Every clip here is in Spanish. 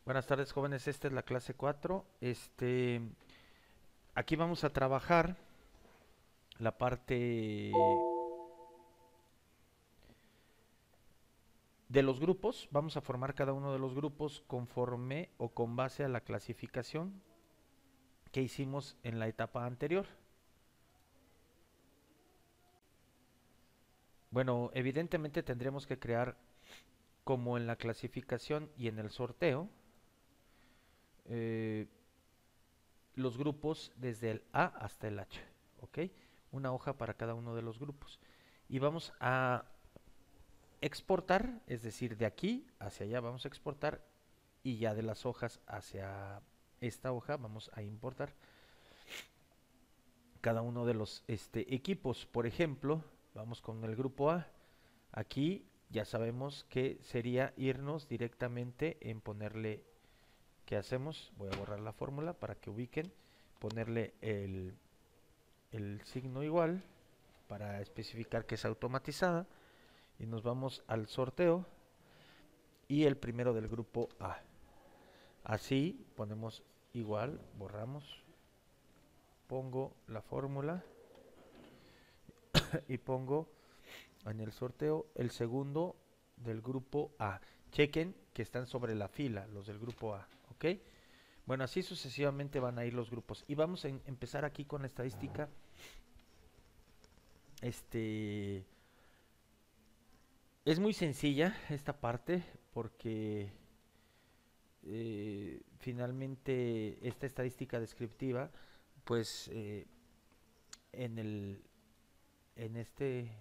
Buenas tardes, jóvenes. Esta es la clase 4. Aquí vamos a trabajar la parte de los grupos. Vamos a formar cada uno de los grupos conforme o con base a la clasificación que hicimos en la etapa anterior. Bueno, evidentemente tendremos que crear, como en la clasificación y en el sorteo, eh, los grupos desde el A hasta el H, ¿ok? Una hoja para cada uno de los grupos. Y vamos a exportar, es decir, de aquí hacia allá vamos a exportar y ya de las hojas hacia esta hoja vamos a importar cada uno de los equipos. Por ejemplo, vamos con el grupo A. Aquí ya sabemos que sería irnos directamente en ponerle, ¿qué hacemos? Voy a borrar la fórmula para que ubiquen, ponerle el signo igual para especificar que es automatizada y nos vamos al sorteo y el primero del grupo A. Así ponemos igual, borramos, pongo la fórmula y pongo en el sorteo el segundo del grupo A. Chequen que están sobre la fila los del grupo A, ¿ok? Bueno, así sucesivamente van a ir los grupos. Y vamos a empezar aquí con la estadística. Este es muy sencilla esta parte porque finalmente esta estadística descriptiva, pues en el en este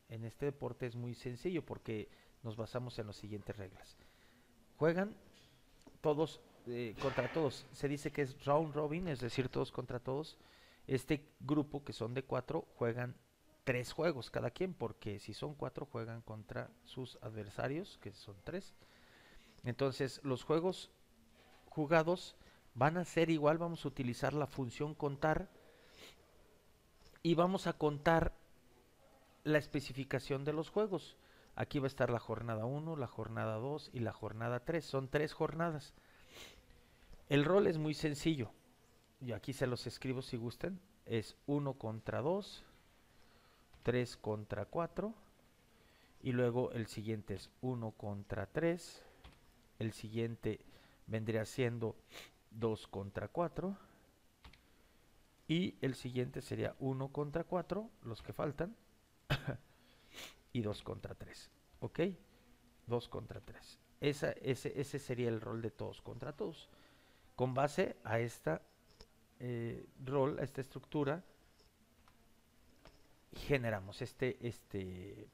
en este deporte es muy sencillo porque nos basamos en las siguientes reglas. Juegan todos contra todos. Se dice que es round robin, es decir, todos contra todos. Este grupo, que son de cuatro, juegan tres juegos cada quien, porque si son cuatro, juegan contra sus adversarios, que son tres. Entonces, los juegos jugados van a ser igual, vamos a utilizar la función contar y vamos a contar la especificación de los juegos. Aquí va a estar la jornada uno, la jornada 2 y la jornada 3. Son tres jornadas. El rol es muy sencillo. Y aquí se los escribo si gustan. Es uno contra 2, 3 contra 4. Y luego el siguiente es uno contra 3. El siguiente vendría siendo 2 contra 4. Y el siguiente sería uno contra 4, los que faltan. Y 2 contra 3. ¿Ok? 2 contra 3. Ese sería el rol de todos contra todos. Con base a esta rol, a esta estructura, generamos este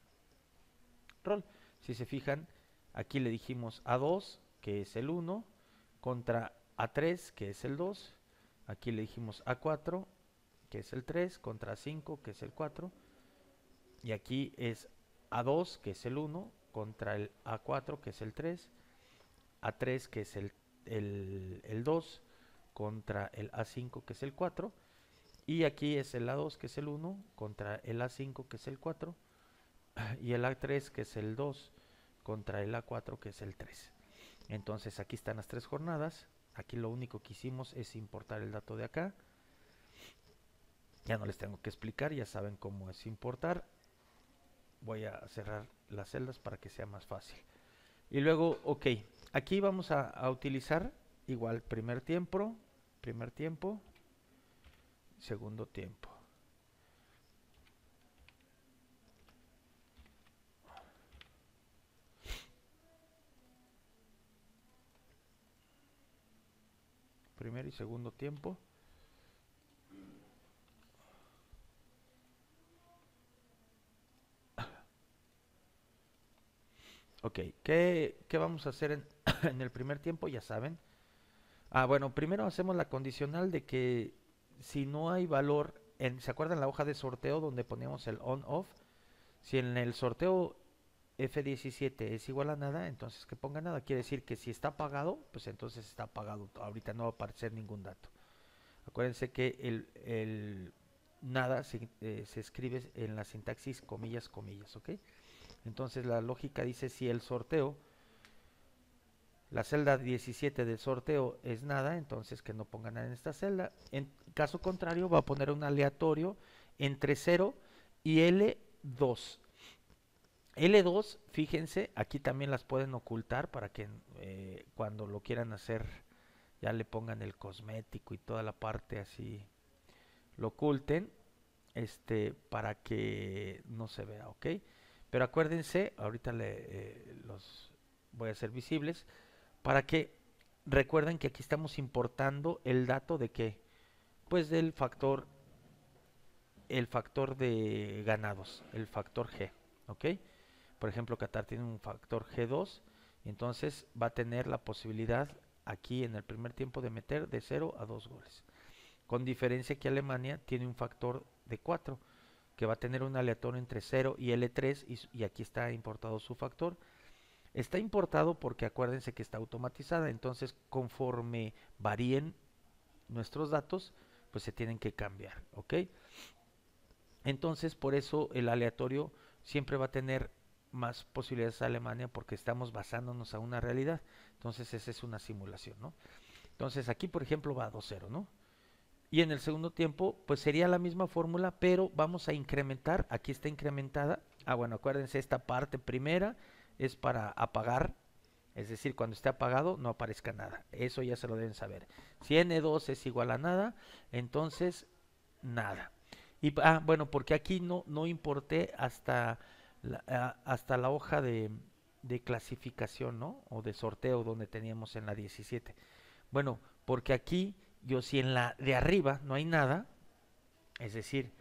rol. Si se fijan, aquí le dijimos A2, que es el 1, contra A3, que es el 2. Aquí le dijimos A4, que es el 3, contra A5, que es el 4. Y aquí es A2, que es el 1, contra el A4, que es el 3. A3, que es el 2, contra el A5, que es el 4. Y aquí es el A2, que es el 1, contra el A5, que es el 4. Y el A3, que es el 2, contra el A4, que es el 3. Entonces aquí están las tres jornadas. Aquí lo único que hicimos es importar el dato de acá. Ya no les tengo que explicar, ya saben cómo es importar. Voy a cerrar las celdas para que sea más fácil. Y luego, ok, aquí vamos a utilizar igual primer tiempo, segundo tiempo. Primer y segundo tiempo. Ok, ¿qué vamos a hacer en el primer tiempo? Ya saben. Bueno, primero hacemos la condicional de que si no hay valor, ¿se acuerdan la hoja de sorteo donde poníamos el on-off? Si en el sorteo F17 es igual a nada, entonces que ponga nada. Quiere decir que si está apagado, pues entonces está apagado. Ahorita no va a aparecer ningún dato. Acuérdense que el nada se escribe en la sintaxis comillas, comillas, ¿ok? Entonces la lógica dice si el sorteo La celda 17 del sorteo es nada, entonces que no ponga nada en esta celda. En caso contrario, va a poner un aleatorio entre 0 y L2. L2, fíjense, aquí también las pueden ocultar para que cuando lo quieran hacer ya le pongan el cosmético y toda la parte así, lo oculten, para que no se vea, ¿ok? Pero acuérdense, ahorita los voy a hacer visibles, para que recuerden que aquí estamos importando el dato de qué, pues del factor, el factor de ganados, el factor G, ¿ok? Por ejemplo, Qatar tiene un factor G2, entonces va a tener la posibilidad aquí en el primer tiempo de meter de 0 a 2 goles. Con diferencia que Alemania tiene un factor de 4, que va a tener un aleatorio entre 0 y L3, y aquí está importado su factor. Está importado porque acuérdense que está automatizada, entonces conforme varíen nuestros datos, pues se tienen que cambiar, ¿ok? Entonces por eso el aleatorio siempre va a tener más posibilidades a Alemania porque estamos basándonos a una realidad. Entonces esa es una simulación, ¿no? Entonces aquí por ejemplo va a 2-0, ¿no? Y en el segundo tiempo, pues sería la misma fórmula, pero vamos a incrementar. Aquí está incrementada. Ah, bueno, acuérdense, esta parte primera es para apagar. Es decir, cuando esté apagado no aparezca nada. Eso ya se lo deben saber. Si N2 es igual a nada, entonces nada. Y bueno, porque aquí no importé hasta la hoja de clasificación, ¿no? O de sorteo donde teníamos en la 17. Bueno, porque aquí yo si en la de arriba no hay nada, es decir,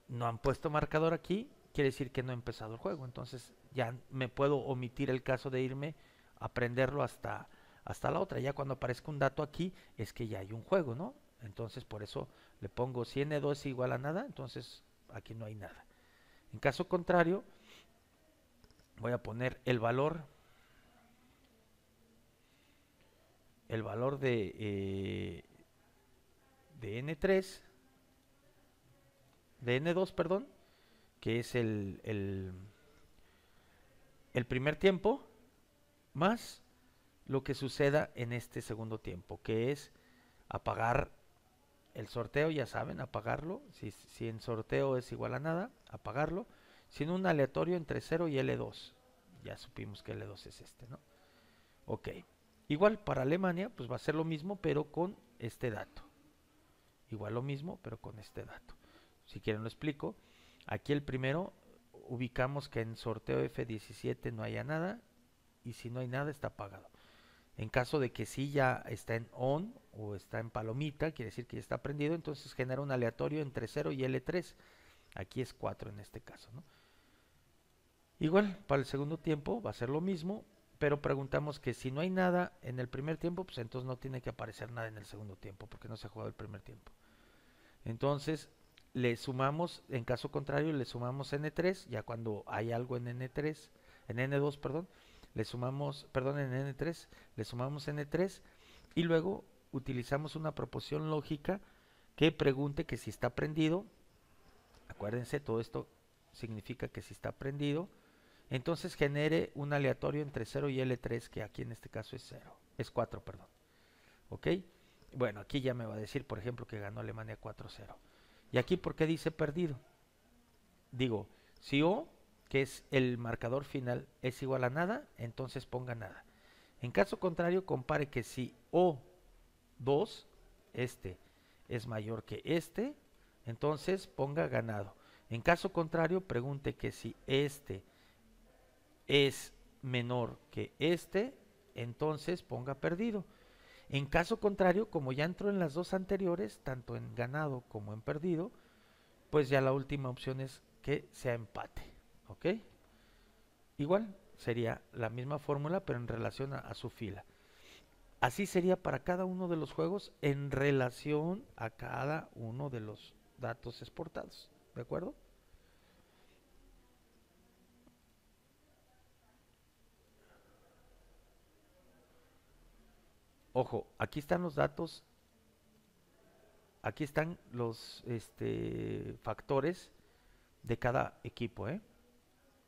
no han puesto marcador aquí, quiere decir que no ha empezado el juego. Entonces ya me puedo omitir el caso de irme a prenderlo hasta la otra. Ya cuando aparezca un dato aquí es que ya hay un juego, ¿no? Entonces por eso le pongo si n2 es igual a nada, entonces aquí no hay nada. En caso contrario, voy a poner el valor de n3, de n2, perdón, que es el primer tiempo, más lo que suceda en este segundo tiempo, que es apagar el sorteo, ya saben, apagarlo. Si en sorteo es igual a nada, apagarlo. Sin un aleatorio entre 0 y L2. Ya supimos que L2 es este, ¿no? Ok. Igual para Alemania, pues va a ser lo mismo, pero con este dato. Igual lo mismo, pero con este dato. Si quieren lo explico. Aquí el primero, ubicamos que en sorteo F17 no haya nada. Y si no hay nada, está apagado. En caso de que sí ya está en on o está en palomita, quiere decir que ya está prendido, entonces genera un aleatorio entre 0 y L3. Aquí es 4 en este caso, ¿no? Igual, para el segundo tiempo va a ser lo mismo, pero preguntamos que si no hay nada en el primer tiempo, pues entonces no tiene que aparecer nada en el segundo tiempo, porque no se ha jugado el primer tiempo. Entonces, le sumamos, en caso contrario, le sumamos N3, ya cuando hay algo en N3, en N2, perdón, le sumamos, perdón, en N3, le sumamos N3 y luego utilizamos una proposición lógica que pregunte que si está prendido. Acuérdense, todo esto significa que si está prendido, entonces genere un aleatorio entre 0 y L3, que aquí en este caso es 0, es 4, perdón. ¿Ok? Bueno, aquí ya me va a decir, por ejemplo, que ganó Alemania 4-0. ¿Y aquí por qué dice perdido? Digo, si O, que es el marcador final, es igual a nada, entonces ponga nada. En caso contrario, compare que si O2, este, es mayor que este, entonces ponga ganado. En caso contrario, pregunte que si este es menor que este, entonces ponga perdido. En caso contrario, como ya entró en las dos anteriores, tanto en ganado como en perdido, pues ya la última opción es que sea empate. ¿Ok? Igual sería la misma fórmula, pero en relación a su fila. Así sería para cada uno de los juegos en relación a cada uno de los datos exportados. ¿De acuerdo? Ojo, aquí están los datos, aquí están los factores de cada equipo, ¿eh?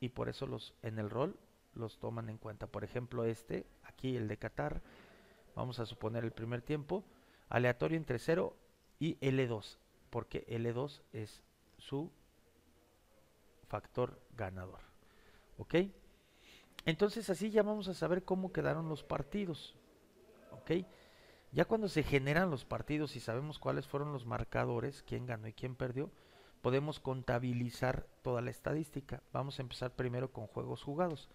Y por eso en el rol los toman en cuenta. Por ejemplo, aquí el de Qatar, vamos a suponer el primer tiempo, aleatorio entre 0 y L2, porque L2 es su factor ganador. ¿Ok? Entonces así ya vamos a saber cómo quedaron los partidos. ¿Ok? Ya cuando se generan los partidos y sabemos cuáles fueron los marcadores, quién ganó y quién perdió, podemos contabilizar toda la estadística. Vamos a empezar primero con juegos jugados.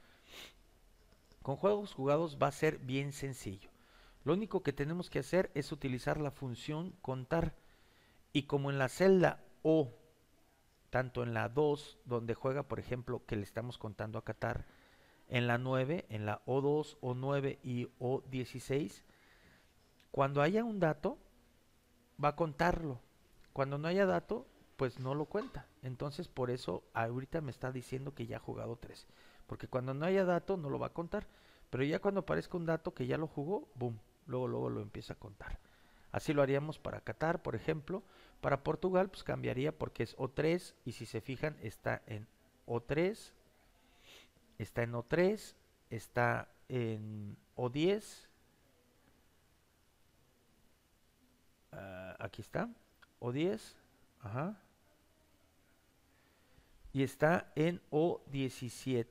Con juegos jugados va a ser bien sencillo. Lo único que tenemos que hacer es utilizar la función contar. Y como en la celda O, tanto en la 2, donde juega, por ejemplo, que le estamos contando a Qatar, en la 9, en la O2, O9 y O16, cuando haya un dato, va a contarlo. Cuando no haya dato, pues no lo cuenta. Entonces, por eso ahorita me está diciendo que ya ha jugado 3. Porque cuando no haya dato, no lo va a contar. Pero ya cuando aparezca un dato que ya lo jugó, boom, luego lo empieza a contar. Así lo haríamos para Qatar, por ejemplo. Para Portugal, pues cambiaría porque es O3 y si se fijan está en O3, está en O3, está en O10, aquí está, O10, ajá, y está en O17.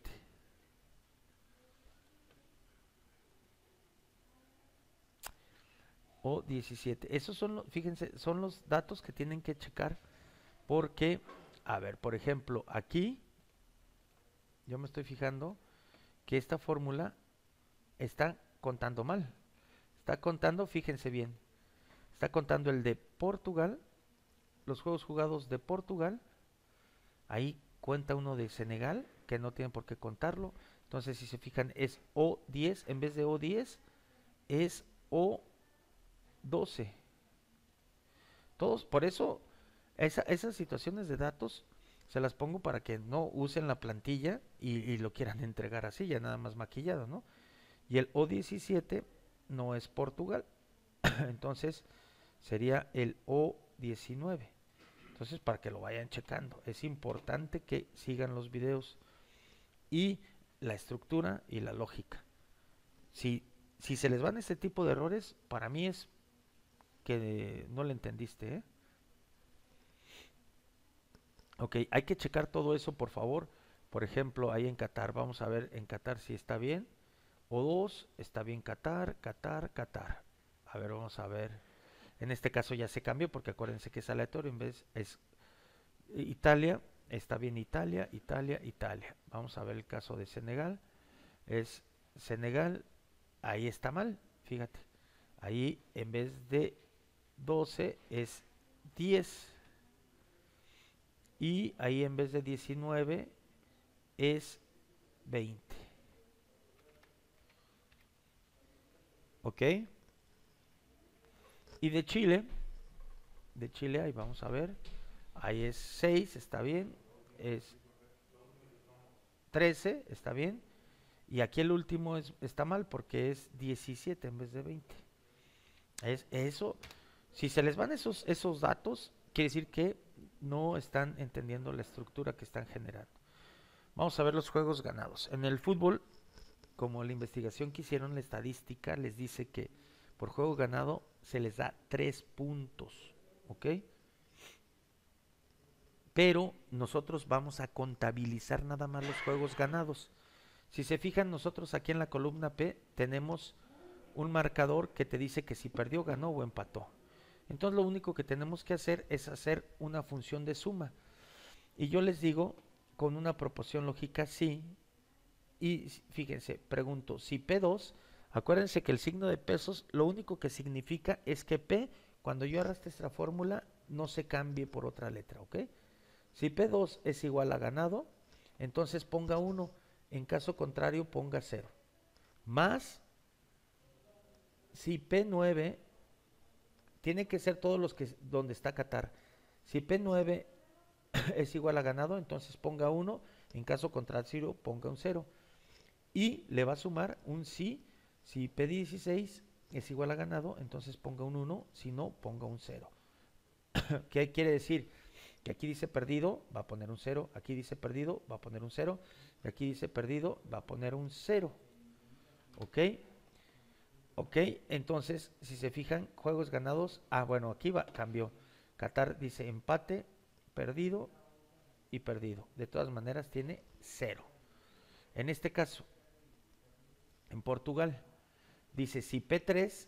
O17. Esos son, fíjense, son los datos que tienen que checar porque, a ver, por ejemplo, aquí yo me estoy fijando que esta fórmula está contando mal. Está contando, fíjense bien, está contando el de Portugal, los juegos jugados de Portugal. Ahí cuenta uno de Senegal, que no tienen por qué contarlo. Entonces, si se fijan, es O10, en vez de O10, es O12. Todos, por eso, esas situaciones de datos se las pongo para que no usen la plantilla y lo quieran entregar así, ya nada más maquillado, ¿no? Y el O17 no es Portugal, entonces sería el O19. Entonces, para que lo vayan checando, es importante que sigan los videos y la estructura y la lógica. Si se les van este tipo de errores, para mí es que no le entendiste, ¿eh? Ok, hay que checar todo eso, por favor. Por ejemplo, ahí en Qatar, vamos a ver en Qatar si está bien. O2, está bien Qatar, Qatar, Qatar. A ver, vamos a ver. En este caso ya se cambió porque acuérdense que es aleatorio, en vez es Italia, está bien Italia, Italia, Italia. Vamos a ver el caso de Senegal. Es Senegal, ahí está mal, fíjate. Ahí en vez de 12 es 10. Y ahí en vez de 19 es 20. ¿Ok? Y de Chile, ahí vamos a ver. Ahí es 6, está bien. Es 13, está bien. Y aquí el último está mal porque es 17 en vez de 20. Es eso. Si se les van esos datos, quiere decir que no están entendiendo la estructura que están generando. Vamos a ver los juegos ganados. En el fútbol, como la investigación que hicieron, la estadística les dice que por juego ganado se les da 3 puntos. ¿Ok? Pero nosotros vamos a contabilizar nada más los juegos ganados. Si se fijan, nosotros aquí en la columna P tenemos un marcador que te dice que si perdió, ganó o empató. Entonces lo único que tenemos que hacer es hacer una función de suma. Y yo les digo, con una proporción lógica, sí. Y fíjense, pregunto, si P2, acuérdense que el signo de pesos lo único que significa es que P, cuando yo arrastre esta fórmula, no se cambie por otra letra, ¿ok? Si P2 es igual a ganado, entonces ponga 1. En caso contrario, ponga 0. Más, si P9, tiene que ser todos los que donde está Qatar. Si P9 es igual a ganado, entonces ponga 1. En caso contrario, ponga un 0. Y le va a sumar un sí. Si P16 es igual a ganado, entonces ponga un 1. Si no, ponga un 0. ¿Qué quiere decir? que aquí dice perdido, va a poner un 0, aquí dice perdido, va a poner un 0, y aquí dice perdido, va a poner un 0. ¿Ok? Ok, entonces, si se fijan, juegos ganados, bueno, aquí cambió. Qatar dice empate, perdido y perdido. De todas maneras tiene 0. En este caso, en Portugal, dice si P3,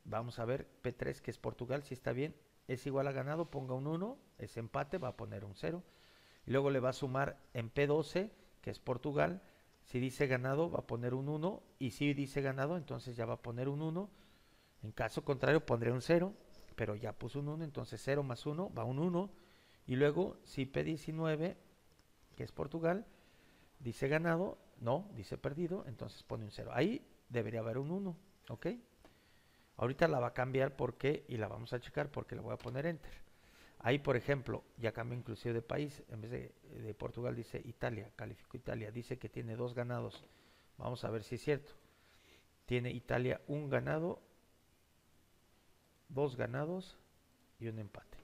vamos a ver, P3 que es Portugal, si está bien, es igual a ganado, ponga un 1, es empate, va a poner un 0. Y luego le va a sumar en P12, que es Portugal, si dice ganado va a poner un 1, y si dice ganado entonces ya va a poner un 1. En caso contrario pondré un 0, pero ya puso un 1, entonces 0 más 1 va un 1. Y luego si P19, que es Portugal, dice ganado, no, dice perdido, entonces pone un 0. Ahí debería haber un 1, ¿ok? Ahorita la va a cambiar porque, y la vamos a checar porque le voy a poner enter. Ahí, por ejemplo, ya cambia inclusive de país. En vez de Portugal dice Italia, calificó Italia. Dice que tiene 2 ganados. Vamos a ver si es cierto. Tiene Italia un ganado, 2 ganados y un empate.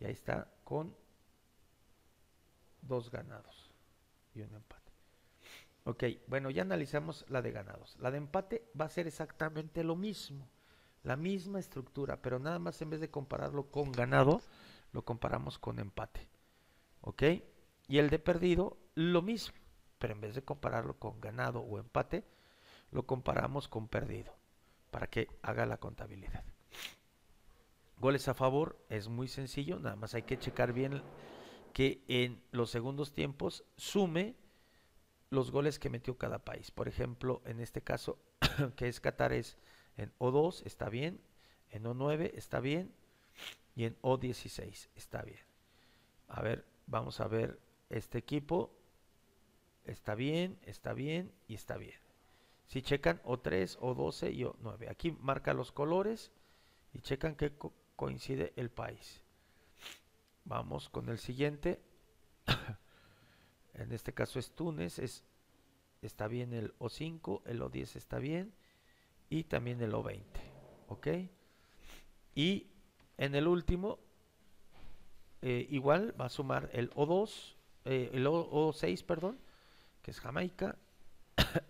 Y ahí está con 2 ganados y un empate. Ok, bueno, ya analizamos la de ganados. La de empate va a ser exactamente lo mismo. La misma estructura, pero nada más en vez de compararlo con ganado, lo comparamos con empate. ¿Ok? Y el de perdido, lo mismo, pero en vez de compararlo con ganado o empate, lo comparamos con perdido, para que haga la contabilidad. Goles a favor es muy sencillo, nada más hay que checar bien que en los segundos tiempos sume los goles que metió cada país. Por ejemplo, en este caso, que es Qatar, es en O2 está bien, en O9 está bien y en O16 está bien. A ver, vamos a ver este equipo. Está bien y está bien. Si checan O3, O12 y O9. Aquí marca los colores y checan que coincide el país. Vamos con el siguiente. En este caso es Túnez. Está bien el O5, el O10 está bien y también el O20. ¿Ok? Y en el último, igual va a sumar el O2, el O6, perdón, que es Jamaica,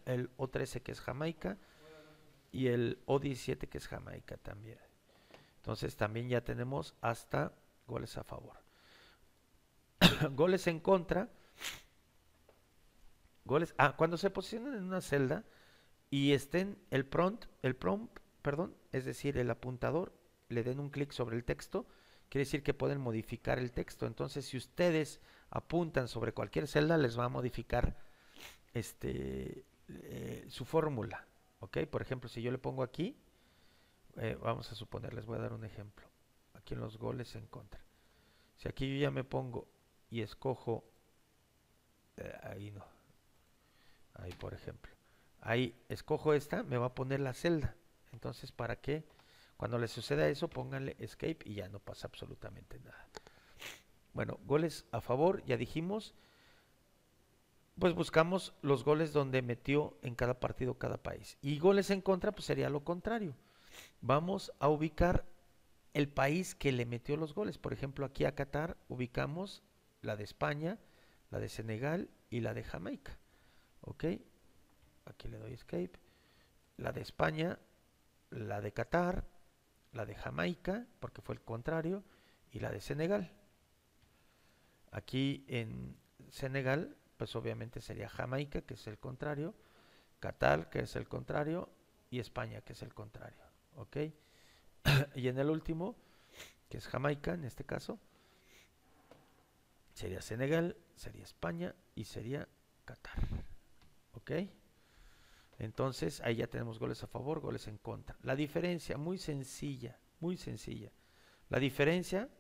el O13 que es Jamaica y el O17 que es Jamaica también. Entonces también ya tenemos hasta goles a favor. Goles en contra. Cuando se posicionan en una celda y estén el prompt, perdón, es decir, el apuntador, le den un clic sobre el texto, quiere decir que pueden modificar el texto. Entonces, si ustedes apuntan sobre cualquier celda, les va a modificar su fórmula. ¿Ok? Por ejemplo, si yo le pongo aquí, vamos a suponer, les voy a dar un ejemplo. Aquí en los goles en contra. Si aquí yo ya me pongo y escojo, ahí no, ahí por ejemplo, ahí escojo esta, me va a poner la celda. Entonces, ¿para qué? Cuando les suceda eso, pónganle escape y ya no pasa absolutamente nada. Bueno, goles a favor, ya dijimos, pues buscamos los goles donde metió en cada partido cada país. Y goles en contra, pues sería lo contrario. Vamos a ubicar el país que le metió los goles. Por ejemplo, aquí a Qatar ubicamos la de España, la de Senegal y la de Jamaica. ¿Ok? Aquí le doy escape. La de España, la de Qatar, la de Jamaica, porque fue el contrario, y la de Senegal. Aquí en Senegal, pues obviamente sería Jamaica, que es el contrario, Qatar, que es el contrario, y España, que es el contrario. ¿Ok? Y en el último, que es Jamaica en este caso, sería Senegal, sería España y sería Qatar. ¿Ok? Entonces ahí ya tenemos goles a favor, goles en contra. La diferencia, muy sencilla, muy sencilla. La diferencia,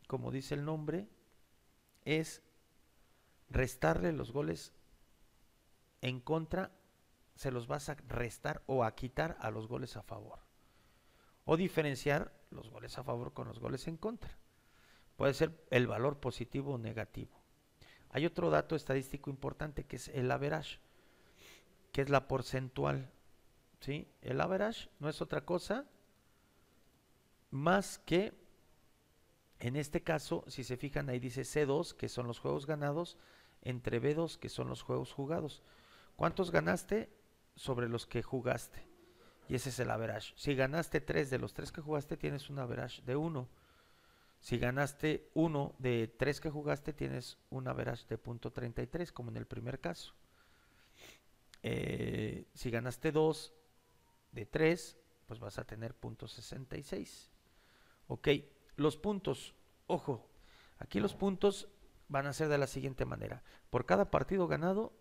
como dice el nombre, es restarle los goles en contra, se los vas a restar o a quitar a los goles a favor. O diferenciar los goles a favor con los goles en contra. Puede ser el valor positivo o negativo. Hay otro dato estadístico importante que es el average, que es la porcentual. ¿Sí? El average no es otra cosa más que En este caso, si se fijan, ahí dice C2, que son los juegos ganados, entre B2, que son los juegos jugados. ¿Cuántos ganaste sobre los que jugaste? Y ese es el average. Si ganaste 3 de los 3 que jugaste, tienes un average de 1. Si ganaste 1 de 3 que jugaste, tienes un average de .33, como en el primer caso. Si ganaste 2 de 3, pues vas a tener .66. Ok, los puntos, ojo, aquí los puntos van a ser de la siguiente manera. Por cada partido ganado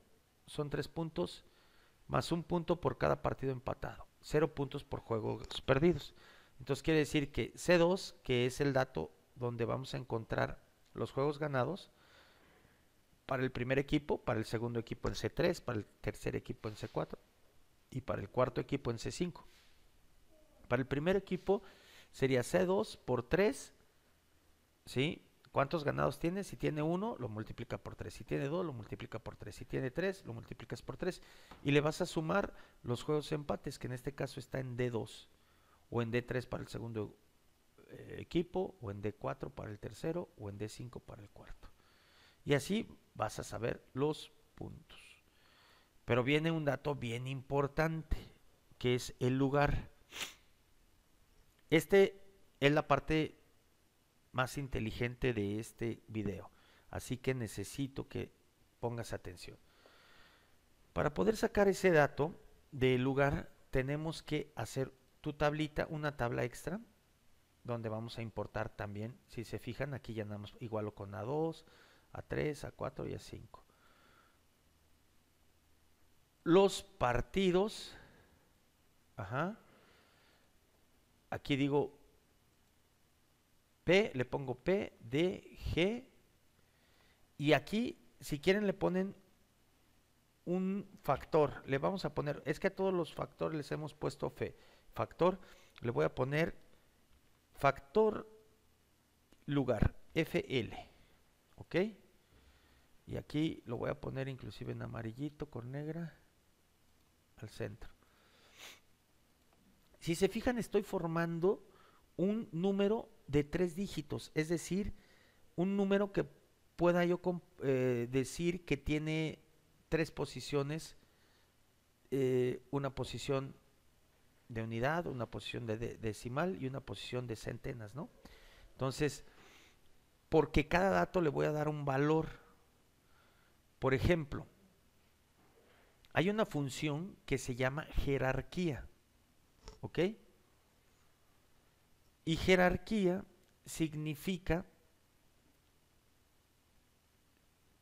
son 3 puntos, más un punto por cada partido empatado. 0 puntos por juegos perdidos. Entonces quiere decir que C2, que es el dato donde vamos a encontrar los juegos ganados, para el primer equipo, para el segundo equipo en C3, para el tercer equipo en C4 y para el cuarto equipo en C5. Para el primer equipo sería C2 por 3, ¿sí? ¿Cuántos ganados tiene? Si tiene 1, lo multiplica por 3. Si tiene 2, lo multiplica por 3. Si tiene 3, lo multiplicas por 3. Y le vas a sumar los juegos empates, que en este caso está en D2. O en D3 para el segundo equipo, o en D4 para el tercero, o en D5 para el cuarto. Y así vas a saber los puntos. Pero viene un dato bien importante, que es el lugar. Este es la parte más inteligente de este video, así que necesito que pongas atención. Para poder sacar ese dato del lugar, tenemos que hacer tu tablita, una tabla extra, donde vamos a importar también, si se fijan, aquí ya nada más igualo con A2, A3, A4 y A5. Los partidos, aquí digo P, le pongo P, D, G, y aquí, si quieren, le ponen un factor. Le vamos a poner, es que a todos los factores les hemos puesto factor, le voy a poner factor lugar, FL, ¿ok? Y aquí lo voy a poner inclusive en amarillito con negra al centro. Si se fijan, estoy formando un número de 3 dígitos, es decir, un número que pueda yo decir que tiene 3 posiciones, una posición de unidad, una posición de decimal y una posición de centenas, ¿no? Entonces, porque cada dato le voy a dar un valor. Por ejemplo, hay una función que se llama jerarquía, ¿ok? Y jerarquía significa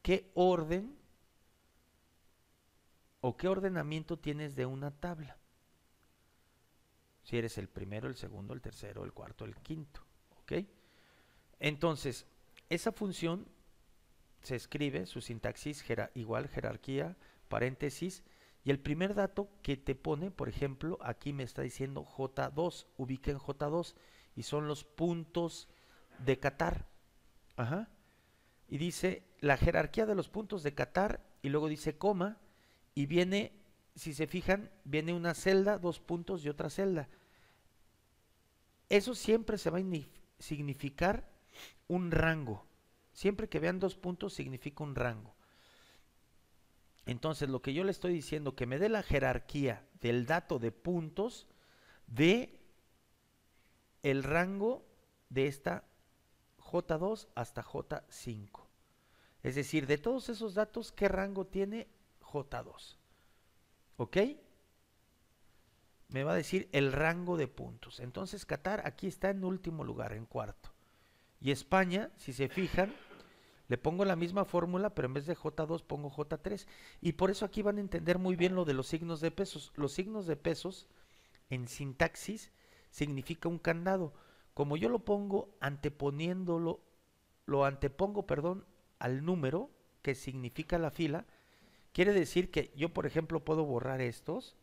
qué orden o qué ordenamiento tienes de una tabla. Si eres el primero, el segundo, el tercero, el cuarto, el quinto, ¿ok? Entonces, esa función se escribe, su sintaxis igual jerarquía, paréntesis, y el primer dato que te pone, por ejemplo, aquí me está diciendo J2, ubiquen J2, y son los puntos de Qatar. Y dice la jerarquía de los puntos de Qatar, y luego dice coma, y viene, si se fijan, viene una celda, 2 puntos y otra celda. Eso siempre se va a significar un rango. Siempre que vean 2 puntos significa un rango. Entonces, lo que yo le estoy diciendo, que me dé la jerarquía del dato de puntos de el rango de esta J2 hasta J5. Es decir, de todos esos datos, ¿qué rango tiene J2? ¿Ok? Me va a decir el rango de puntos. Entonces, Qatar aquí está en último lugar, en cuarto. Y España, si se fijan, le pongo la misma fórmula, pero en vez de J2 pongo J3. Y por eso aquí van a entender muy bien lo de los signos de pesos. Los signos de pesos en sintaxis significa un candado. Como yo lo pongo anteponiéndolo, lo antepongo, perdón, al número, que significa la fila, quiere decir que yo, por ejemplo, puedo borrar estos.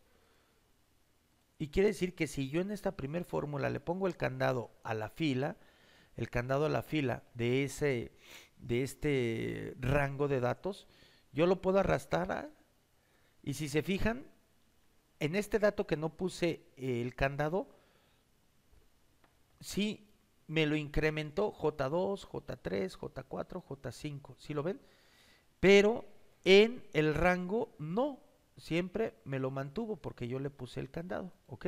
Y quiere decir que si yo en esta primer fórmula le pongo el candado a la fila, el candado a la fila de este rango de datos, yo lo puedo arrastrar. Y si se fijan, en este dato que no puse el candado, sí me lo incrementó J2, J3, J4, J5, ¿sí lo ven? Pero en el rango no, siempre me lo mantuvo porque yo le puse el candado, ¿ok?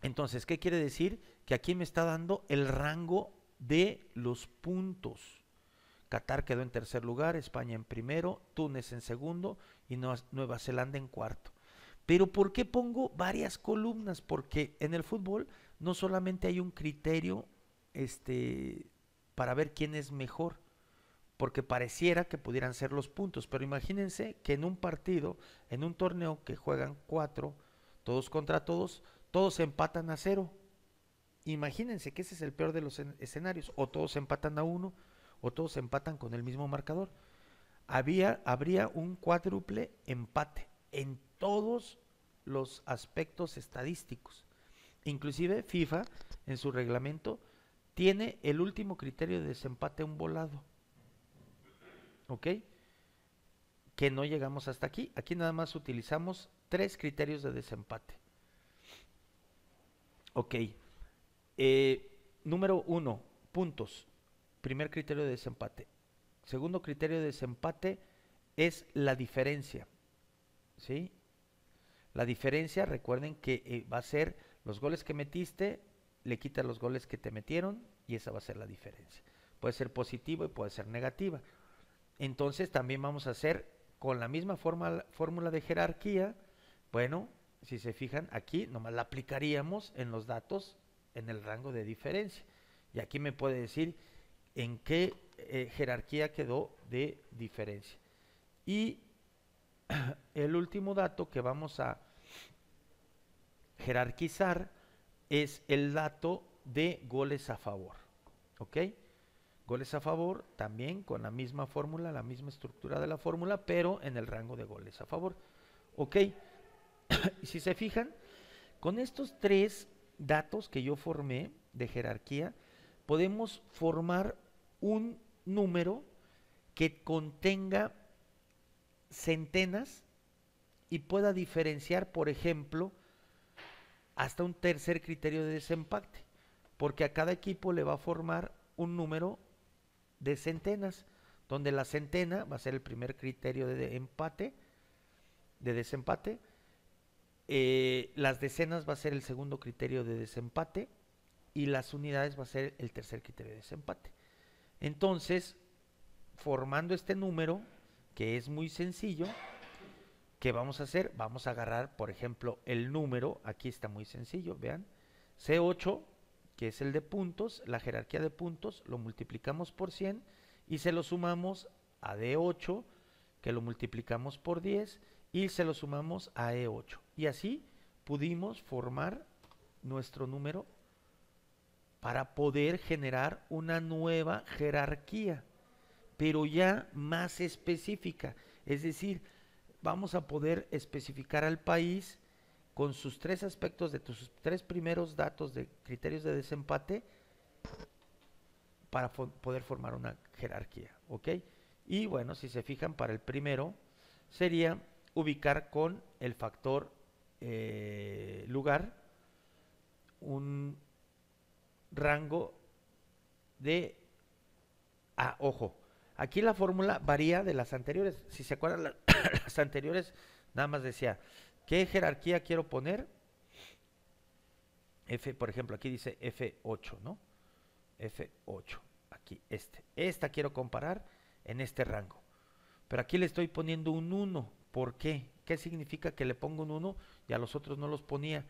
Entonces, ¿qué quiere decir? Que aquí me está dando el rango de los puntos. Qatar quedó en tercer lugar, España en primero, Túnez en segundo y Nueva Zelanda en cuarto. Pero ¿por qué pongo varias columnas? Porque en el fútbol no solamente hay un criterio para ver quién es mejor, porque pareciera que pudieran ser los puntos, pero imagínense que en un partido, en un torneo que juegan cuatro, todos contra todos, todos empatan a cero. Imagínense que ese es el peor de los escenarios, o todos empatan a uno, o todos empatan con el mismo marcador. Habría un cuádruple empate en todos los aspectos estadísticos. Inclusive FIFA en su reglamento tiene el último criterio de desempate un volado. ¿Ok? Que no llegamos hasta aquí. Aquí nada más utilizamos 3 criterios de desempate. Ok. Número 1, puntos. Primer criterio de desempate. Segundo criterio de desempate es la diferencia. ¿Sí? La diferencia, recuerden que va a ser los goles que metiste, le quitas los goles que te metieron y esa va a ser la diferencia. Puede ser positiva y puede ser negativa. Entonces también vamos a hacer con la misma fórmula de jerarquía. Bueno, si se fijan aquí, nomás la aplicaríamos en los datos en el rango de diferencia. Y aquí me puede decir en qué jerarquía quedó de diferencia. Y el último dato que vamos a jerarquizar es el dato de goles a favor. ¿Ok? Goles a favor también con la misma fórmula, la misma estructura de la fórmula, pero en el rango de goles a favor. ¿Ok? Y si se fijan, con estos 3 datos que yo formé de jerarquía, podemos formar un número que contenga centenas y pueda diferenciar, por ejemplo, hasta un tercer criterio de desempate, porque a cada equipo le va a formar un número de centenas, donde la centena va a ser el primer criterio de empate, de desempate, las decenas va a ser el segundo criterio de desempate y las unidades va a ser el tercer criterio de desempate. Entonces, formando este número, que es muy sencillo, ¿qué vamos a hacer? Vamos a agarrar, por ejemplo, el número, aquí está muy sencillo, vean, C8, que es el de puntos, la jerarquía de puntos, lo multiplicamos por 100 y se lo sumamos a D8, que lo multiplicamos por 10 y se lo sumamos a E8. Y así pudimos formar nuestro número para poder generar una nueva jerarquía, pero ya más específica. Es decir, vamos a poder especificar al país con sus 3 aspectos de tus 3 primeros datos de criterios de desempate para poder formar una jerarquía, ¿ok? Y bueno, si se fijan, para el primero sería ubicar con el factor lugar un rango de... Ah, ojo, aquí la fórmula varía de las anteriores. Si se acuerdan, las anteriores nada más decía, ¿qué jerarquía quiero poner? Por ejemplo, aquí dice F8, ¿no? F8, aquí esta quiero comparar en este rango, pero aquí le estoy poniendo un 1. ¿Por qué? ¿Qué significa que le pongo un 1 y a los otros no los ponía?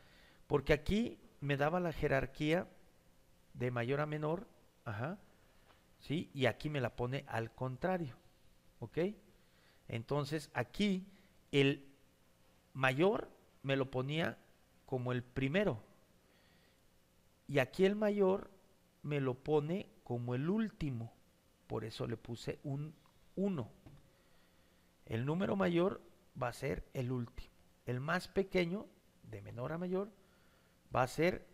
Porque aquí me daba la jerarquía de mayor a menor, ajá, ¿sí? Y aquí me la pone al contrario, ¿ok? Entonces aquí el mayor me lo ponía como el primero y aquí el mayor me lo pone como el último, por eso le puse un 1. El número mayor va a ser el último. El más pequeño, de menor a mayor, va a ser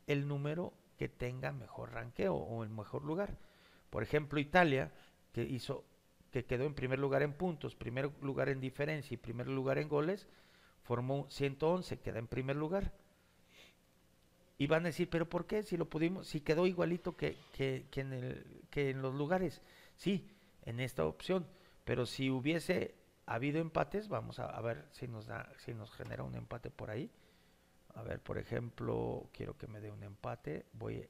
el número que tenga mejor ranqueo o el mejor lugar. Por ejemplo, Italia, que quedó en primer lugar en puntos, primer lugar en diferencia y primer lugar en goles, formó 111, queda en primer lugar. Y van a decir, pero ¿por qué? Si lo pudimos, si quedó igualito que en los lugares. Sí, en esta opción. Pero si hubiese habido empates, vamos a ver si nos da, si nos genera un empate por ahí. A ver, por ejemplo, quiero que me dé un empate. Voy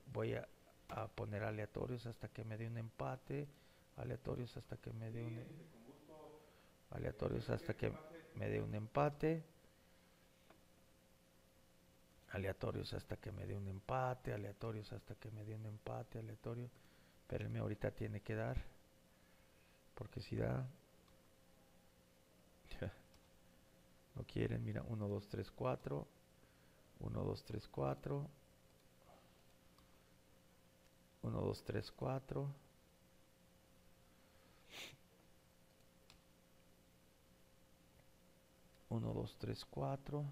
a poner aleatorios hasta que me dé un empate. Aleatorios hasta que me dé un aleatorios hasta que me dé un empate. Aleatorios hasta que me dé un empate, aleatorios hasta que me dé un empate, aleatorio. Espérenme, ahorita tiene que dar. Porque si da. No quieren, mira, 1, 2, 3, 4. 1, 2, 3, 4. 1, 2, 3, 4. 1, 2, 3, 4.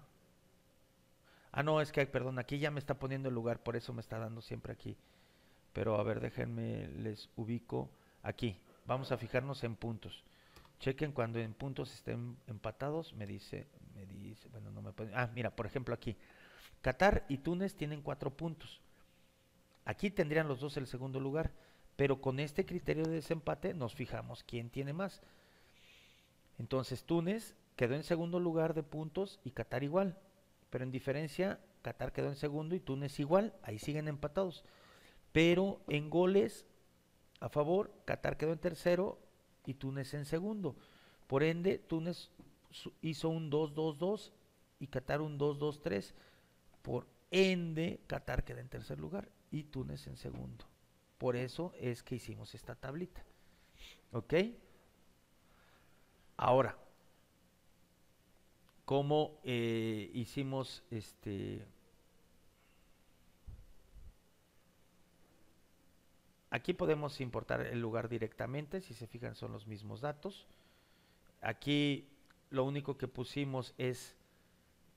Ah, no, es que, perdón, aquí ya me está poniendo el lugar, por eso me está dando siempre aquí. Pero a ver, déjenme, les ubico aquí. Vamos a fijarnos en puntos. Chequen cuando en puntos estén empatados, me dice, bueno, no me pueden. Ah, mira, por ejemplo aquí. Qatar y Túnez tienen 4 puntos. Aquí tendrían los dos el segundo lugar, pero con este criterio de desempate nos fijamos quién tiene más. Entonces Túnez quedó en segundo lugar de puntos y Qatar igual, pero en diferencia Qatar quedó en segundo y Túnez igual, ahí siguen empatados. Pero en goles a favor, Qatar quedó en tercero y Túnez en segundo. Por ende, Túnez hizo un 2-2-2 y Qatar un 2-2-3. Por ende, Qatar queda en tercer lugar y Túnez en segundo. Por eso es que hicimos esta tablita. ¿Ok? Ahora, ¿cómo hicimos este? Aquí podemos importar el lugar directamente, si se fijan son los mismos datos. Aquí lo único que pusimos es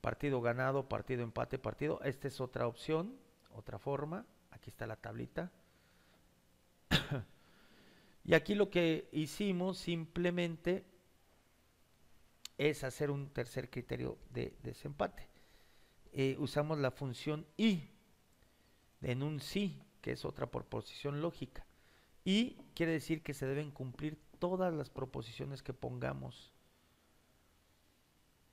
partido ganado, partido empate, partido. Esta es otra opción, otra forma. Aquí está la tablita. Y aquí lo que hicimos simplemente es hacer un tercer criterio de desempate. Usamos la función y en un sí, que es otra proposición lógica. Y quiere decir que se deben cumplir todas las proposiciones que pongamos.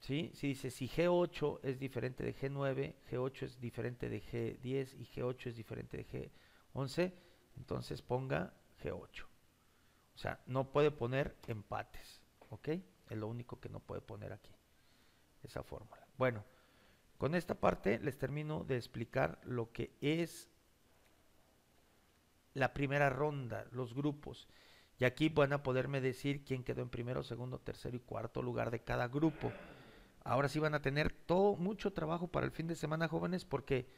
¿Sí? Si dice si G8 es diferente de G9, G8 es diferente de G10 y G8 es diferente de G11, entonces ponga G8. O sea, no puede poner empates, ¿ok? Es lo único que no puede poner aquí, esa fórmula. Bueno, con esta parte les termino de explicar lo que es la primera ronda, los grupos. Y aquí van a poderme decir quién quedó en primero, segundo, tercero y cuarto lugar de cada grupo. Ahora sí van a tener todo mucho trabajo para el fin de semana, jóvenes, porque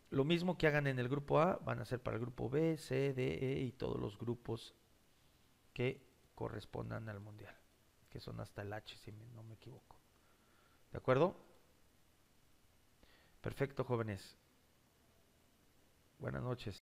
lo mismo que hagan en el grupo A van a hacer para el grupo B, C, D, E y todos los grupos que correspondan al mundial, que son hasta el H, si no me equivoco. ¿De acuerdo? Perfecto, jóvenes. Buenas noches.